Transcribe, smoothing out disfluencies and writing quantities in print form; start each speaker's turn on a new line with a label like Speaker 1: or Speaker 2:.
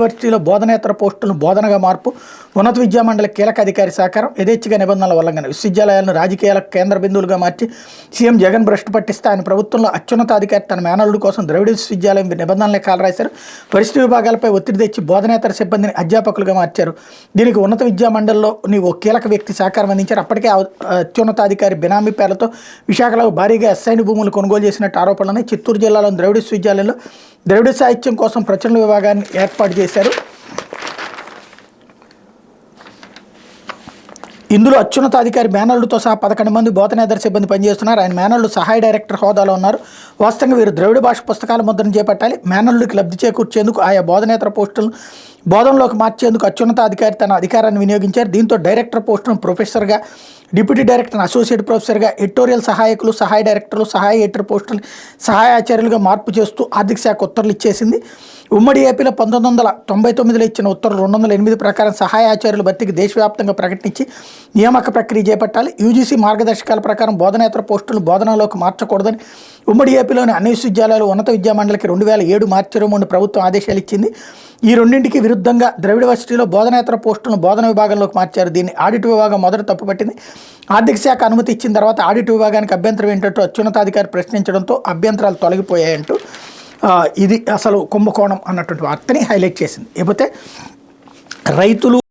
Speaker 1: యూనివర్సిటీలో బోధనేతర పోస్టులను బోధనగా మార్పు, ఉన్నత విద్యామండలి కీలక అధికారి సహకారం, యథేచ్ఛగా నిబంధనల ఉల్లంఘన, విశ్వవిద్యాలయాలను రాజకీయాలకు కేంద్ర బిందువులుగా మార్చి సీఎం జగన్ భ్రష్టు పట్టిస్తే ఆయన ప్రభుత్వంలో అత్యున్నతాధికారి తన మేనల్లుడు కోసం ద్రవిడ విశ్వవిద్యాలయం నిబంధనలే కాలరాశారు. పరిస్థితి విభాగాలపై ఒత్తిడి తెచ్చి బోధనేతర సిబ్బందిని అధ్యాపకులుగా మార్చారు. దీనికి ఉన్నత విద్యామండలిలోని ఓ కీలక వ్యక్తి సహకారం అందించారు. అప్పటికే అత్యున్నతాధికారి బినామీ పేర్లతో విశాఖలో భారీగా ఎస్ఐని భూములు కొనుగోలు చేసినట్టు ఆరోపణలని చిత్తూరు జిల్లాలోని ద్రవిడ విశ్వవిద్యాలయంలో ద్రవిడ సాహిత్యం కోసం ప్రచురణ విభాగాన్ని ఏర్పాటు చేశారు. ఇందులో అత్యున్నతాధికారి మేనల్లుతో సహా 11 మంది బోధనేతర సిబ్బంది పనిచేస్తున్నారు. ఆయన మేనల్లు సహాయ డైరెక్టర్ హోదాలో ఉన్నారు. వాస్తవంగా వీరు ద్రవిడ భాష పుస్తకాల ముద్రను చేపట్టాలి. మేనల్లుడికి లబ్ధి చేకూర్చేందుకు ఆయా బోధనేతర పోస్టులను బోధనలోకి మార్చేందుకు అత్యున్నతాధికారి తన అధికారాన్ని వినియోగించారు. దీంతో డైరెక్టర్ పోస్టును ప్రొఫెసర్గా, డిప్యూటీ డైరెక్టర్ అసోసియేట్ ప్రొఫెసర్గా, ఎడిటోరియల్ సహాయకులు, సహాయ డైరెక్టర్లు, సహాయ ఎడిటర్ పోస్టులు సహాయ ఆచార్యులుగా మార్పు చేస్తూ ఆర్థిక శాఖ ఉత్తర్వులు ఇచ్చేసింది. ఉమ్మడి ఏపీలో 1999లో ఇచ్చిన ఉత్తర్వులు 208 ప్రకారం సహాయ ఆచార్యుల భర్తీకి దేశవ్యాప్తంగా ప్రకటించి నియామక ప్రక్రియ చేపట్టాలి. యూజీసీ మార్గదర్శకాల ప్రకారం బోధనేతర పోస్టులను బోధనలోకి మార్చకూడదని ఉమ్మడి ఏపీలోని అన్ని విశ్వవిద్యాలయాలు ఉన్నత విద్యామండలికి 2007 మార్చి 23 ప్రభుత్వం ఆదేశాలు ఇచ్చింది. ఈ రెండింటికి విరుద్ధంగా ద్రవిడ యూనివర్సిటీలో బోధనేతర పోస్టులను బోధన విభాగంలోకి మార్చారు. దీన్ని ఆడిట్ విభాగం మొదట తప్పుపట్టింది. ఆర్థిక శాఖ అనుమతి ఇచ్చిన తర్వాత ఆడిట్ విభాగానికి అభ్యంతరం ఏంటంటూ అత్యున్నతాధికారి ప్రశ్నించడంతో అభ్యంతరాలు తొలగిపోయాయంటూ ఇది అసలు కుంభకోణం అన్నటువంటి వార్తని హైలైట్ చేసింది. లేకపోతే రైతులు